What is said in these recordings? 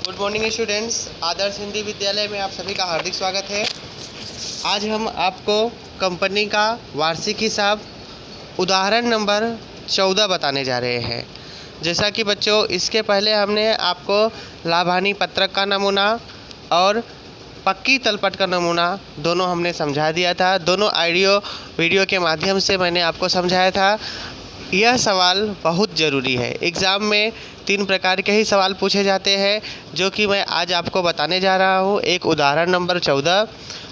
Good morning students. Adarsh Hindi Vidyalaya में आप सभी का हार्दिक स्वागत है। आज हम आपको कंपनी का वार्षिक हिसाब उदाहरण नंबर 14 बताने जा रहे हैं। जैसा कि बच्चों, इसके पहले हमने आपको लाभ हानि पत्रक का नमूना और पक्की तलपट का नमूना दोनों हमने समझा दिया था। दोनों वीडियो के माध्यम से मैंने आपको समझाया था। यह सवाल बहुत ज़रूरी है। एग्ज़ाम में 3 प्रकार के ही सवाल पूछे जाते हैं, जो कि मैं आज आपको बताने जा रहा हूँ। एक उदाहरण नंबर 14,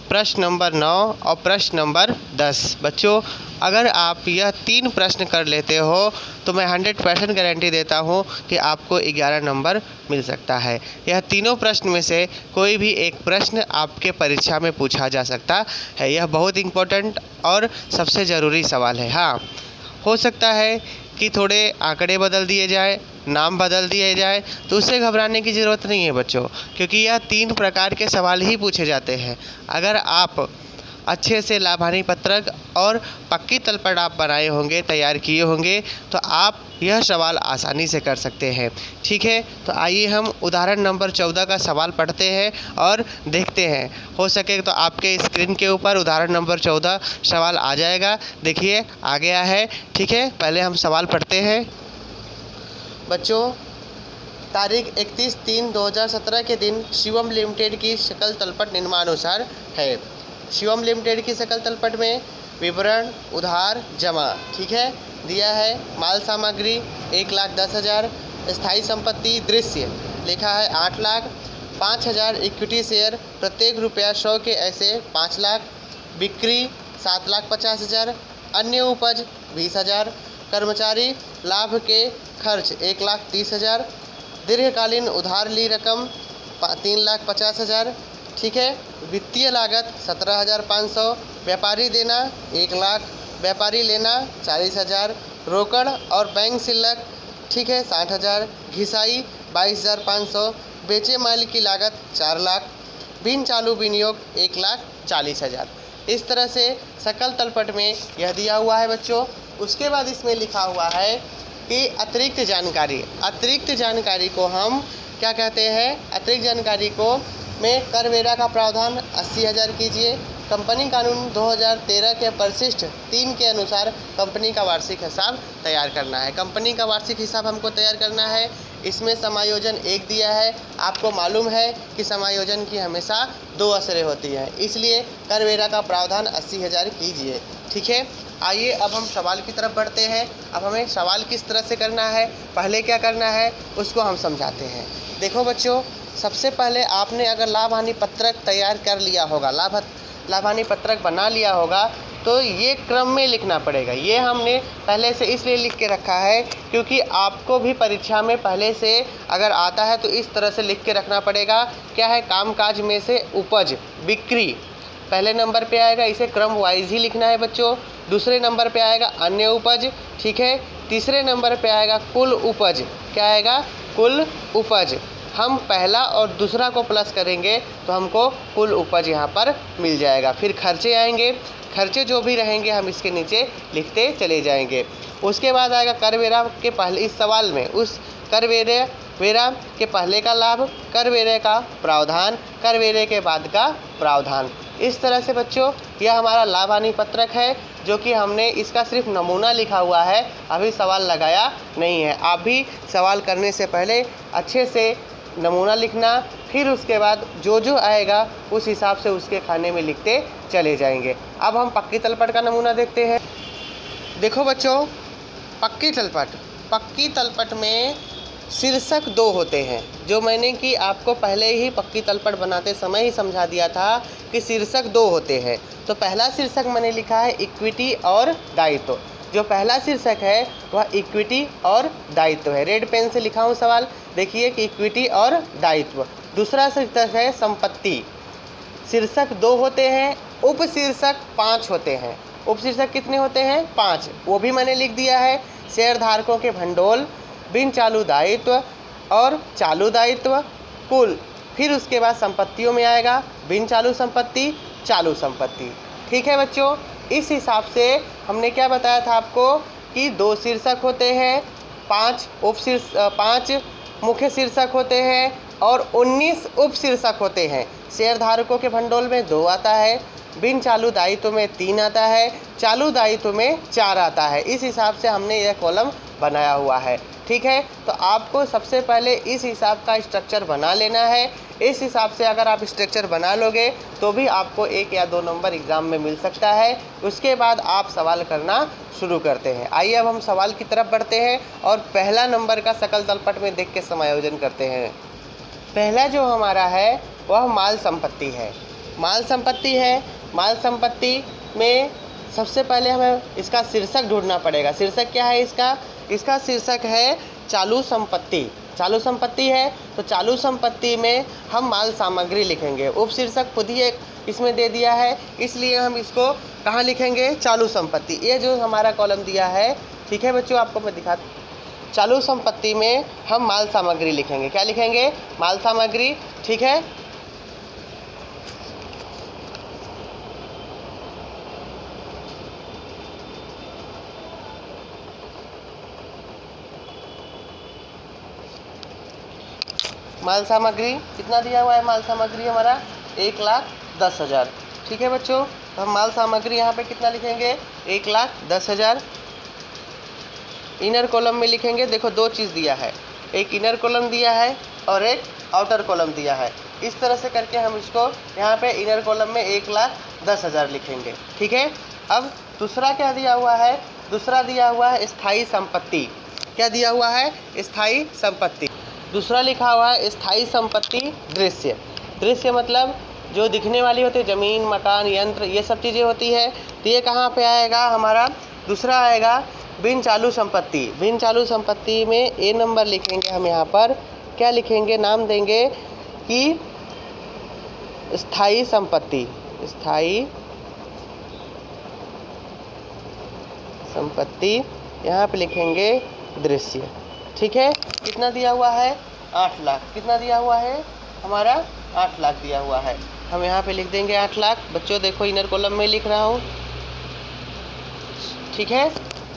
प्रश्न नंबर 9 और प्रश्न नंबर 10। बच्चों, अगर आप यह 3 प्रश्न कर लेते हो तो मैं 100% गारंटी देता हूँ कि आपको 11 नंबर मिल सकता है। यह तीनों प्रश्न में से कोई भी एक प्रश्न आपके परीक्षा में पूछा जा सकता है। यह बहुत इम्पोर्टेंट और सबसे ज़रूरी सवाल है। हाँ, हो सकता है कि थोड़े आंकड़े बदल दिए जाए, नाम बदल दिए जाए, तो उससे घबराने की ज़रूरत नहीं है बच्चों, क्योंकि यह 3 प्रकार के सवाल ही पूछे जाते हैं। अगर आप अच्छे से लाभ हानि पत्रक और पक्की तलपट आप बनाए होंगे, तैयार किए होंगे, तो आप यह सवाल आसानी से कर सकते हैं। ठीक है, तो आइए हम उदाहरण नंबर 14 का सवाल पढ़ते हैं और देखते हैं। हो सके तो आपके स्क्रीन के ऊपर उदाहरण नंबर 14 सवाल आ जाएगा। देखिए, आ गया है। ठीक है, पहले हम सवाल पढ़ते हैं। बच्चों, तारीख 31/3/2017 के दिन शिवम लिमिटेड की सकल तलपट निम्नानुसार है। शिवम लिमिटेड की सकल तलपट में विवरण उधार जमा, ठीक है, दिया है। माल सामग्री 1,10,000, स्थायी संपत्ति दृश्य लिखा है 8 लाख, 5,000 इक्विटी शेयर, प्रत्येक रुपया 100 के ऐसे 5 लाख, बिक्री 7,50,000, अन्य उपज 20,000, कर्मचारी लाभ के खर्च 1,30,000, दीर्घकालीन उधार ली रकम 3,50,000, ठीक है। वित्तीय लागत 17,500, व्यापारी देना 1 लाख, व्यापारी लेना 40,000, रोकड़ और बैंक शिल्लक, ठीक है, 60,000, घिसाई 22,500, बेचे माल की लागत 4 लाख, बिन चालू विनियोग 1,40,000। इस तरह से सकल तलपट में यह दिया हुआ है बच्चों। उसके बाद इसमें लिखा हुआ है कि अतिरिक्त जानकारी को हम क्या कहते हैं? अतिरिक्त जानकारी को में कर वेरा का प्रावधान 80,000 कीजिए। कंपनी कानून 2013 के परिशिष्ट 3 के अनुसार कंपनी का वार्षिक हिसाब तैयार करना है। कंपनी का वार्षिक हिसाब हमको तैयार करना है। इसमें समायोजन 1 दिया है। आपको मालूम है कि समायोजन की हमेशा 2 असरें होती हैं, इसलिए कर वेरा का प्रावधान 80,000 कीजिए। ठीक है, आइए अब हम सवाल की तरफ बढ़ते हैं। अब हमें सवाल किस तरह से करना है, पहले क्या करना है, उसको हम समझाते हैं। देखो बच्चों, सबसे पहले आपने अगर लाभ हानि पत्रक तैयार कर लिया होगा, लाभ हानि पत्रक बना लिया होगा, तो ये क्रम में लिखना पड़ेगा। ये हमने पहले से इसलिए लिख के रखा है क्योंकि आपको भी परीक्षा में पहले से अगर आता है तो इस तरह से लिख के रखना पड़ेगा। क्या है? कामकाज में से उपज, बिक्री पहले नंबर पे आएगा, इसे क्रम वाइज ही लिखना है बच्चों। दूसरे नंबर पे आएगा अन्य उपज, ठीक है। तीसरे नंबर पे आएगा कुल उपज। क्या आएगा? कुल उपज। हम पहला और दूसरा को प्लस करेंगे तो हमको कुल उपज यहाँ पर मिल जाएगा। फिर खर्चे आएंगे, खर्चे जो भी रहेंगे हम इसके नीचे लिखते चले जाएंगे। उसके बाद आएगा कर वेरा के पहले, इस सवाल में उस कर वेरा के पहले का लाभ, कर वेरे का प्रावधान, कर वेरे के बाद का प्रावधान। इस तरह से बच्चों यह हमारा लाभ हानि पत्रक है, जो कि हमने इसका सिर्फ नमूना लिखा हुआ है, अभी सवाल लगाया नहीं है। आप भी सवाल करने से पहले अच्छे से नमूना लिखना, फिर उसके बाद जो जो आएगा उस हिसाब से उसके खाने में लिखते चले जाएंगे। अब हम पक्की तलपट का नमूना देखते हैं। देखो बच्चों, पक्की तलपट में शीर्षक 2 होते हैं, जो मैंने कि आपको पहले ही पक्की तलपट बनाते समय ही समझा दिया था कि शीर्षक 2 होते हैं। तो पहला शीर्षक मैंने लिखा है इक्विटी और दायित्व। जो पहला शीर्षक है वह इक्विटी और दायित्व है। रेड पेन से लिखा हूँ सवाल, देखिए कि इक्विटी और दायित्व। दूसरा शीर्षक है संपत्ति। शीर्षक 2 होते हैं, उप शीर्षक 5 होते हैं। उप शीर्षक कितने होते हैं? 5। वो भी मैंने लिख दिया है। शेयर धारकों के भंडोल, बिन चालू दायित्व और चालू दायित्व, कुल। फिर उसके बाद संपत्तियों में आएगा बिन चालू संपत्ति, चालू संपत्ति। ठीक है बच्चों, इस हिसाब से हमने क्या बताया था आपको कि 2 शीर्षक होते हैं, 5 मुख्य शीर्षक होते हैं, और 19 उप शीर्षक होते हैं। शेयरधारकों के भंडोल में 2 आता है, बिन चालू दायित्व में 3 आता है, चालू दायित्व में 4 आता है। इस हिसाब से हमने यह कॉलम बनाया हुआ है। ठीक है, तो आपको सबसे पहले इस हिसाब का स्ट्रक्चर बना लेना है। इस हिसाब से अगर आप स्ट्रक्चर बना लोगे तो भी आपको 1 या 2 नंबर एग्ज़ाम में मिल सकता है। उसके बाद आप सवाल करना शुरू करते हैं। आइए अब हम सवाल की तरफ बढ़ते हैं और पहला नंबर का सकल तलपट में देख के समायोजन करते हैं। पहला जो हमारा है वह माल संपत्ति है। माल संपत्ति है। माल संपत्ति में सबसे पहले हमें इसका शीर्षक ढूंढना पड़ेगा। शीर्षक क्या है इसका? इसका शीर्षक है चालू संपत्ति। चालू संपत्ति है तो चालू संपत्ति में हम माल सामग्री लिखेंगे। उप शीर्षक खुद ही एक इसमें दे दिया है, इसलिए हम इसको कहाँ लिखेंगे? चालू संपत्ति। ये जो हमारा कॉलम दिया है, ठीक है बच्चों, आपको मैं दिखा, चालू संपत्ति में हम माल सामग्री लिखेंगे। क्या लिखेंगे? माल सामग्री। ठीक है, माल सामग्री कितना दिया हुआ है? माल सामग्री हमारा 1,10,000। ठीक है बच्चों, तो हम माल सामग्री यहाँ पे कितना लिखेंगे? 1,10,000। इनर कॉलम में लिखेंगे। देखो 2 चीज़ दिया है, एक इनर कॉलम दिया है और एक आउटर कॉलम दिया है। इस तरह से करके हम इसको यहाँ पे इनर कॉलम में 1,10,000 लिखेंगे। ठीक है, अब दूसरा क्या दिया हुआ है? दूसरा दिया हुआ है स्थायी संपत्ति। क्या दिया हुआ है? स्थायी संपत्ति। दूसरा लिखा हुआ है स्थायी संपत्ति दृश्य। दृश्य मतलब जो दिखने वाली होती है, ज़मीन, मकान, यंत्र, ये सब चीज़ें होती है। तो ये कहाँ पे आएगा? हमारा दूसरा आएगा बिन चालू संपत्ति। बिन चालू संपत्ति में ए नंबर लिखेंगे हम यहाँ पर। क्या लिखेंगे? नाम देंगे कि स्थायी संपत्ति। स्थायी संपत्ति, यहाँ पे लिखेंगे दृश्य। ठीक है, कितना दिया हुआ है? 8 लाख। कितना दिया हुआ है? हमारा 8 लाख दिया हुआ है। हम यहाँ पे लिख देंगे 8 लाख। बच्चों देखो इनर कॉलम में लिख रहा हूँ। ठीक है,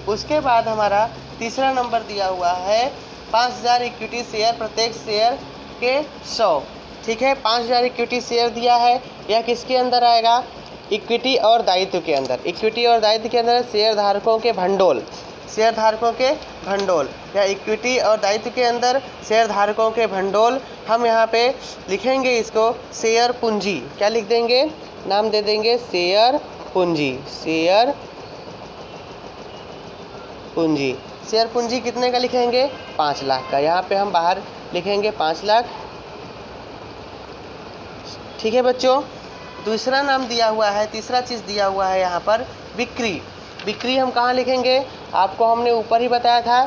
उसके बाद हमारा तीसरा नंबर दिया हुआ है 5,000 इक्विटी शेयर, प्रत्येक शेयर के 100। ठीक है, 5,000 इक्विटी शेयर दिया है। यह किसके अंदर आएगा? इक्विटी और दायित्व के अंदर। इक्विटी और दायित्व के अंदर शेयर धारकों के भंडोल। शेयर धारकों के भंडोल या इक्विटी और दायित्व के अंदर शेयर धारकों के भंडोल। हम यहाँ पे लिखेंगे इसको शेयर पूंजी। क्या लिख देंगे? नाम दे देंगे शेयर पूंजी। शेयर पूंजी। शेयर पूंजी कितने का लिखेंगे? 5 लाख का। यहाँ पे हम बाहर लिखेंगे 5 लाख। ठीक है बच्चों, दूसरा नाम दिया हुआ है, तीसरा चीज़ दिया हुआ है यहाँ पर बिक्री। बिक्री हम कहाँ लिखेंगे? आपको हमने ऊपर ही बताया था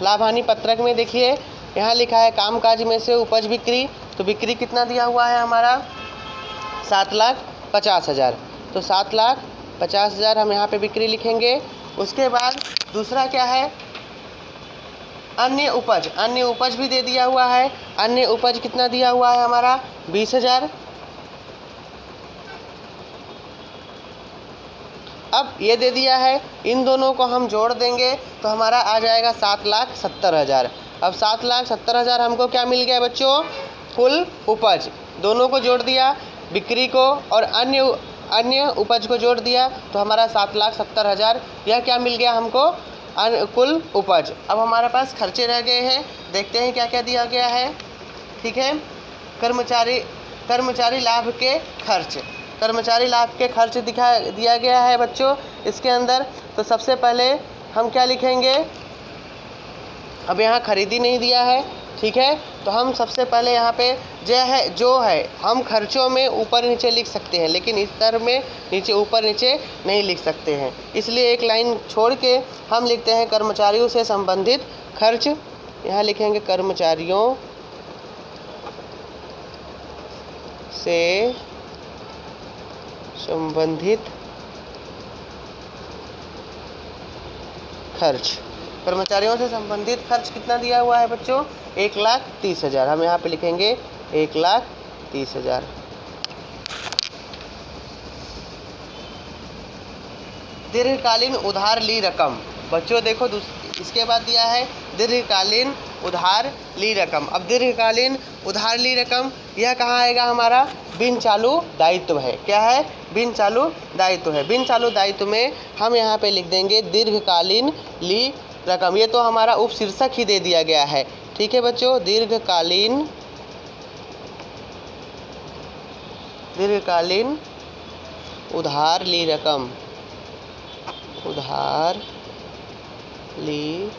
लाभ हानि पत्रक में। देखिए यहाँ लिखा है कामकाज में से उपज बिक्री। तो बिक्री कितना दिया हुआ है हमारा? 7,50,000। तो 7,50,000 हम यहाँ पे बिक्री लिखेंगे। उसके बाद दूसरा क्या है? अन्य उपज। अन्य उपज भी दे दिया हुआ है। अन्य उपज कितना दिया हुआ है हमारा? 20,000। अब ये दे दिया है, इन दोनों को हम जोड़ देंगे तो हमारा आ जाएगा 7,70,000। अब 7,70,000 हमको क्या मिल गया बच्चों? कुल उपज। दोनों को जोड़ दिया, बिक्री को और अन्य उपज को जोड़ दिया तो हमारा 7,70,000। यह क्या मिल गया हमको? कुल उपज। अब हमारे पास खर्चे रह गए हैं। देखते हैं क्या क्या दिया गया है। ठीक है, कर्मचारी लाभ के खर्च। कर्मचारी लाभ के खर्च दिया गया है बच्चों इसके अंदर। तो सबसे पहले हम क्या लिखेंगे? अब यहाँ खरीदी नहीं दिया है। ठीक है, तो हम सबसे पहले यहाँ पे जो है हम खर्चों में ऊपर नीचे लिख सकते हैं, लेकिन इस तरह में नीचे ऊपर नीचे नहीं लिख सकते हैं। इसलिए एक लाइन छोड़ के हम लिखते हैं कर्मचारियों से संबंधित खर्च। यहाँ लिखेंगे कर्मचारियों से संबंधित खर्च। कर्मचारियों से संबंधित खर्च कितना दिया हुआ है बच्चों? 1,30,000। हम यहाँ पे लिखेंगे 1,30,000। दीर्घकालीन उधार ली रकम। बच्चों देखो इसके बाद दिया है दीर्घकालीन उधार ली रकम। अब दीर्घकालीन उधार ली रकम यह कहाँ आएगा, हमारा बिन चालू दायित्व है। क्या है, बिन चालू दायित्व है। बिन चालू दायित्व में हम यहाँ पे लिख देंगे दीर्घकालीन ली रकम। ये तो हमारा उपशीर्षक ही दे दिया गया है। ठीक है बच्चों, दीर्घकालीन उधार ली रकम, उधार ली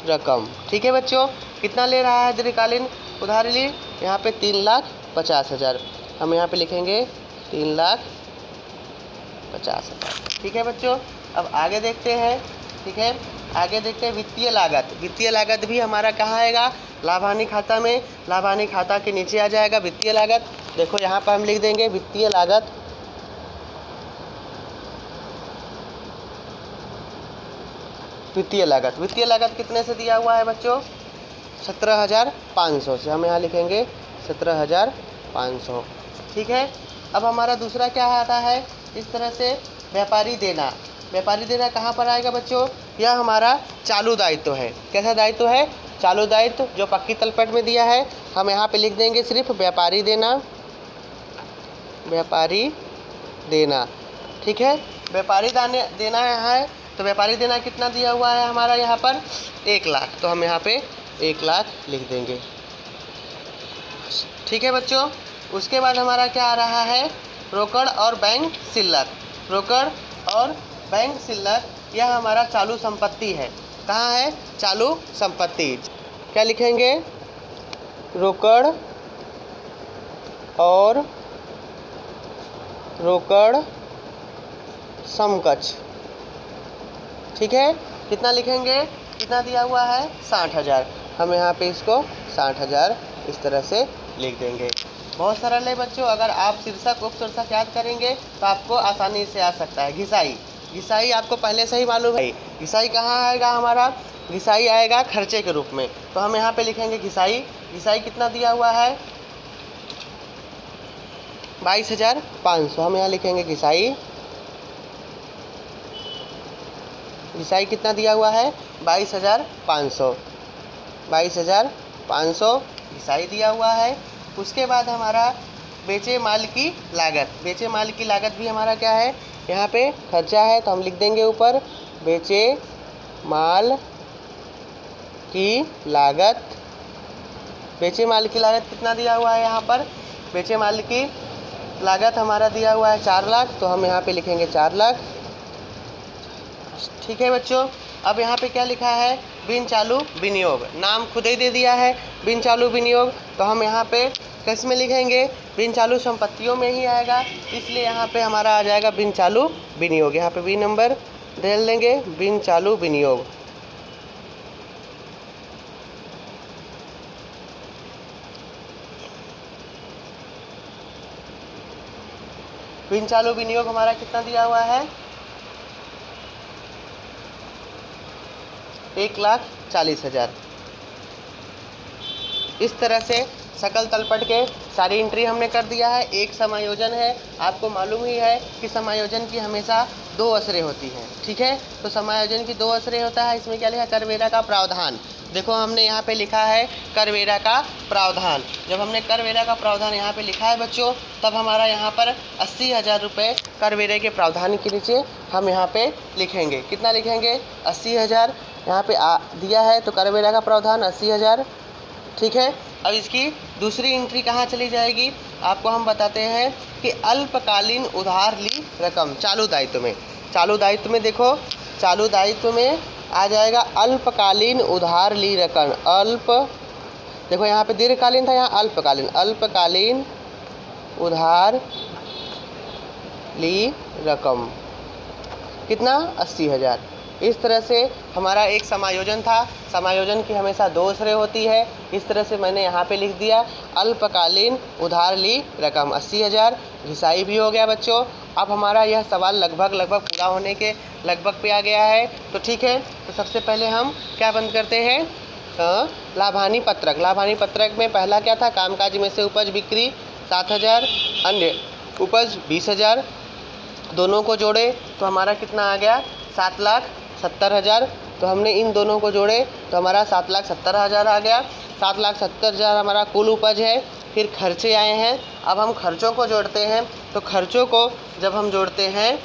रकम। ठीक है बच्चों, कितना ले रहा है दीर्घकालीन उधार ली, यहाँ पे 3,50,000। हम यहाँ पे लिखेंगे 3,50,000। ठीक है बच्चों, अब आगे देखते हैं। ठीक है, आगे देखते हैं वित्तीय लागत। वित्तीय लागत भी हमारा कहाँ आएगा, लाभानी खाता में। लाभानी खाता के नीचे आ जाएगा वित्तीय लागत। देखो यहाँ पर हम लिख देंगे वित्तीय लागत। वित्तीय लागत, वित्तीय लागत कितने से दिया हुआ है बच्चों, 17,500 से। हम यहाँ लिखेंगे 17,500। ठीक है, अब हमारा दूसरा क्या आता है, इस तरह से व्यापारी देना। व्यापारी देना कहाँ पर आएगा बच्चों, यह हमारा चालू दायित्व है। कैसा दायित्व है, चालू दायित्व, जो पक्की तलपट में दिया है। हम यहाँ पे लिख देंगे सिर्फ व्यापारी देना, व्यापारी देना। ठीक है, व्यापारी देना यहाँ है, तो व्यापारी देना कितना दिया हुआ है हमारा यहाँ पर, 1 लाख। तो हम यहाँ पे 1 लाख लिख देंगे। ठीक है बच्चों, उसके बाद हमारा क्या आ रहा है, रोकड़ और बैंक शिल्लक। रोकड़ और बैंक शिल्लक यह हमारा चालू संपत्ति है। कहाँ है, चालू संपत्ति। क्या लिखेंगे, रोकड़ और रोकड़ समकक्ष। ठीक है, कितना लिखेंगे, कितना दिया हुआ है, 60,000। हम यहाँ पे इसको 60,000 इस तरह से लिख देंगे। बहुत सरल है बच्चों, अगर आप शीर्षक उपशीर्षक याद करेंगे तो आपको आसानी से आ सकता है। घिसाई, घिसाई आपको पहले से ही मालूम है। घिसाई कहाँ आएगा हमारा, घिसाई आएगा खर्चे के रूप में। तो हम यहाँ पे लिखेंगे घिसाई। घिसाई कितना दिया हुआ है, 22,500। हम यहाँ लिखेंगे घिसाई। घिसाई कितना दिया हुआ है, 22,500। 22,500 घिसाई दिया हुआ है। उसके बाद हमारा बेचे माल की लागत। बेचे माल की लागत भी हमारा क्या है, यहाँ पे खर्चा है, तो हम लिख देंगे ऊपर बेचे माल की लागत। बेचे माल की लागत कितना दिया हुआ है यहाँ पर, बेचे माल की लागत हमारा दिया हुआ है 4 लाख। तो हम यहाँ पे लिखेंगे 4 लाख। ठीक है बच्चों, अब यहाँ पे क्या लिखा है, बिन चालू विनियोग। नाम खुद ही दे दिया है बिन चालू विनियोग, तो हम यहाँ पे किस में लिखेंगे, बिन चालू संपत्तियों में ही आएगा, इसलिए यहाँ पे हमारा आ जाएगा बिन चालू विनियोग। यहाँ पे बी नंबर डाल देंगे, बिन चालू विनियोग। बिन चालू विनियोग हमारा कितना दिया हुआ है, 1,40,000। इस तरह से सकल तलपट के सारी एंट्री हमने कर दिया है। एक समायोजन है, आपको मालूम ही है कि समायोजन की हमेशा 2 असरें होती हैं। ठीक है, तो समायोजन की 2 असरें होता है। इसमें क्या लिखा, करवेरा का प्रावधान। देखो हमने यहाँ पे लिखा है करवेरा का प्रावधान। जब हमने करवेरा का प्रावधान यहाँ पे लिखा है बच्चों, तब हमारा यहाँ पर 80,000 रुपये करवेरे के प्रावधान के नीचे हम यहाँ पे लिखेंगे। कितना लिखेंगे, 80,000 यहाँ पे दिया है, तो करवेरा का प्रावधान 80,000। ठीक है, अब इसकी दूसरी एंट्री कहाँ चली जाएगी, आपको हम बताते हैं कि अल्पकालीन उधार ली रकम चालू दायित्व में। चालू दायित्व में देखो, चालू दायित्व में आ जाएगा अल्पकालीन उधार ली रकम। देखो यहाँ पे दीर्घकालीन था, यहाँ अल्पकालीन। अल्पकालीन उधार ली रकम कितना, 80,000। इस तरह से हमारा एक समायोजन था। समायोजन की हमेशा 2 असरें होती है। इस तरह से मैंने यहाँ पे लिख दिया अल्पकालीन उधार ली रकम 80,000। घिसाई भी हो गया बच्चों। अब हमारा यह सवाल लगभग पूरा होने के लगभग पे आ गया है। तो ठीक है, तो सबसे पहले हम क्या बंद करते हैं, लाभानी पत्रक। लाभानी पत्रक में पहला क्या था, कामकाज में से उपज बिक्री 7,000, अन्य उपज 20,000। दोनों को जोड़े तो हमारा कितना आ गया, 7,70,000। तो हमने इन दोनों को जोड़े तो हमारा 7,70,000 आ गया। 7,70,000 हमारा कुल उपज है। फिर खर्चे आए हैं। अब हम खर्चों को जोड़ते हैं। तो खर्चों को जब हम जोड़ते हैं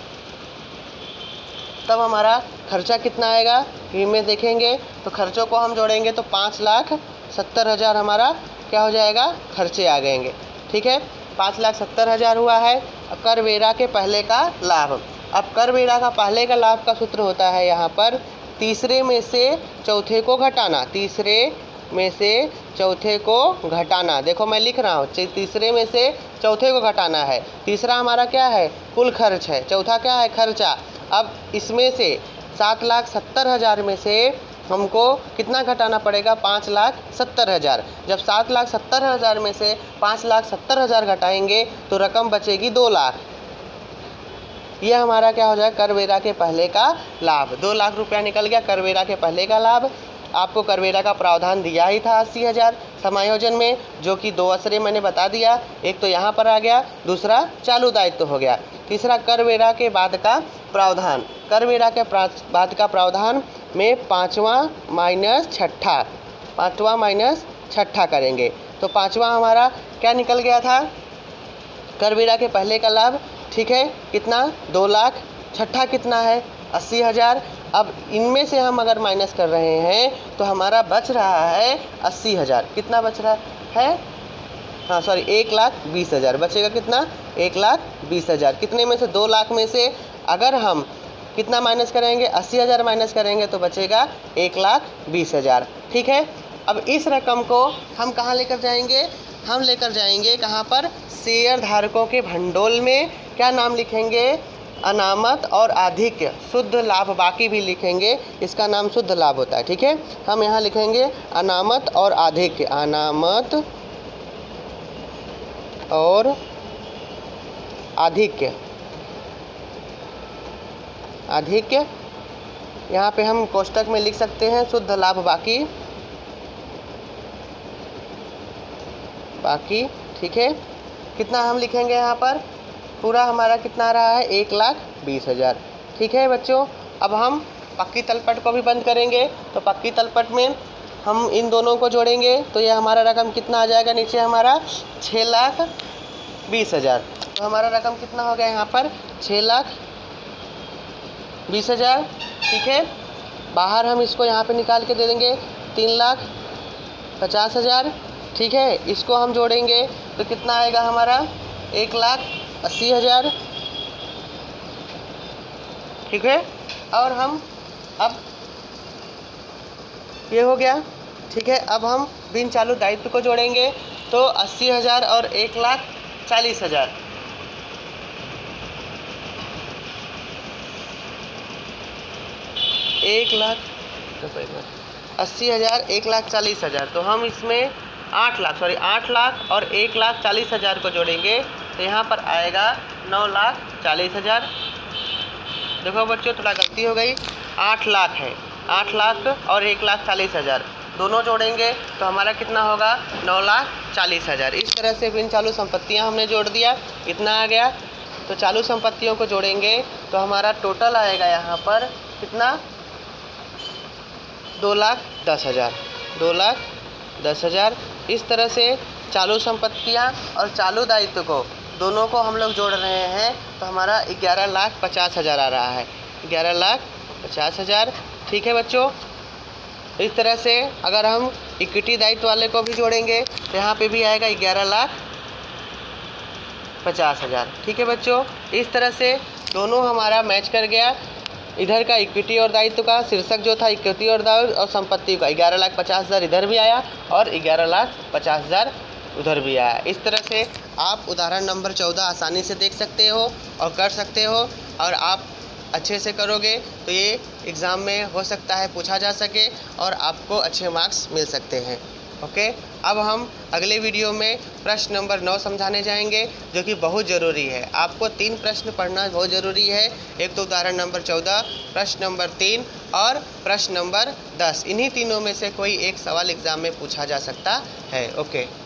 तब हमारा खर्चा कितना आएगा ये में देखेंगे। तो खर्चों को हम जोड़ेंगे तो 5,70,000 हमारा क्या हो जाएगा, खर्चे आ गएंगे। ठीक है, 5,70,000 हुआ है। अब कर वेरा के पहले का लाभ। अब कर वेरा का पहले का लाभ का सूत्र होता है यहाँ पर तीसरे में से चौथे को घटाना। तीसरे में से चौथे को घटाना। देखो मैं लिख रहा हूँ, तीसरे में से चौथे को घटाना है। तीसरा हमारा क्या है, कुल खर्च है। चौथा क्या है, खर्चा। अब इसमें से 7,70,000 में से हमको कितना घटाना पड़ेगा, 5,70,000। जब 7,70,000 में से 5,70,000 घटाएंगे तो रकम बचेगी 2 लाख। ये हमारा क्या हो जाएगा, करवेरा के पहले का लाभ। 2 लाख रुपया निकल गया करवेरा के पहले का लाभ। आपको करवेरा का प्रावधान दिया ही था 80,000 समायोजन में, जो कि 2 असरे मैंने बता दिया। एक तो यहाँ पर आ गया, दूसरा चालू दायित्व हो गया। तीसरा करवेरा के बाद का प्रावधान। करवेरा के बाद का प्रावधान में 5वां माइनस छठा करेंगे। तो 5वां हमारा क्या निकल गया था, करवेरा के पहले का लाभ। ठीक है, कितना, 2 लाख। छठा कितना है, 80,000। अब इनमें से हम अगर माइनस कर रहे हैं तो हमारा बच रहा है 80,000। कितना बच रहा है, हाँ सॉरी 1,20,000 बचेगा। कितना, 1,20,000। कितने में से, 2 लाख में से अगर हम कितना माइनस करेंगे, 80,000 माइनस करेंगे तो बचेगा 1,20,000। ठीक है, अब इस रकम को हम कहाँ लेकर जाएंगे, हम लेकर जाएंगे कहाँ पर, शेयर धारकों के भंडोल में। क्या नाम लिखेंगे, अनामत और आधिक्य। शुद्ध लाभ बाकी भी लिखेंगे, इसका नाम शुद्ध लाभ होता है। ठीक है, हम यहाँ लिखेंगे अनामत और आधिक्य। अनामत और आधिक्य। आधिक्य यहाँ पे हम कोष्टक में लिख सकते हैं शुद्ध लाभ बाकी। ठीक है, कितना हम लिखेंगे यहाँ पर, पूरा हमारा कितना आ रहा है, 1,20,000। ठीक है बच्चों, अब हम पक्की तलपट को भी बंद करेंगे। तो पक्की तलपट में हम इन दोनों को जोड़ेंगे तो ये हमारा रकम कितना आ जाएगा, नीचे हमारा 6,20,000। तो हमारा रकम कितना हो गया यहाँ पर, 6,20,000। ठीक है, बाहर हम इसको यहाँ पे निकाल के दे देंगे 3,50,000। ठीक है, इसको हम जोड़ेंगे तो कितना आएगा हमारा, 1,80,000। ठीक है, और हम अब ये हो गया। ठीक है, अब हम बिन चालू दायित्व को जोड़ेंगे तो 80,000 और 1,40,000। 80,000 1,40,000। तो हम इसमें 8 लाख और 1,40,000 को जोड़ेंगे तो यहाँ पर आएगा 9,40,000। देखो बच्चों, थोड़ा गलती हो गई, 8 लाख है, 8 लाख और 1,40,000 दोनों जोड़ेंगे तो हमारा कितना होगा, 9,40,000। इस तरह से बिन चालू संपत्तियाँ हमने जोड़ दिया, इतना आ गया। तो चालू संपत्तियों को जोड़ेंगे तो हमारा टोटल आएगा यहाँ पर कितना, 2,10,000। 2,10,000। इस तरह से चालू संपत्तियाँ और चालू दायित्व को दोनों को हम लोग जोड़ रहे हैं तो हमारा 11,50,000 आ रहा है, 11,50,000। ठीक है बच्चों, इस तरह से अगर हम इक्विटी दायित्व वाले को भी जोड़ेंगे तो यहाँ पे भी आएगा 11,50,000। ठीक है बच्चों, इस तरह से दोनों हमारा मैच कर गया। इधर का इक्विटी और दायित्व का शीर्षक जो था इक्विटी और दायित्व और संपत्ति का 11,50,000 इधर भी आया और 11,50,000 उधर भी आया। इस तरह से आप उदाहरण नंबर 14 आसानी से देख सकते हो और कर सकते हो, और आप अच्छे से करोगे तो ये एग्ज़ाम में हो सकता है पूछा जा सके और आपको अच्छे मार्क्स मिल सकते हैं। ओके, अब हम अगले वीडियो में प्रश्न नंबर 9 समझाने जाएंगे, जो कि बहुत ज़रूरी है। आपको 3 प्रश्न पढ़ना बहुत ज़रूरी है। एक तो उदाहरण नंबर 14, प्रश्न नंबर 3 और प्रश्न नंबर 10। इन्हीं तीनों में से कोई एक सवाल एग्ज़ाम में पूछा जा सकता है। ओके।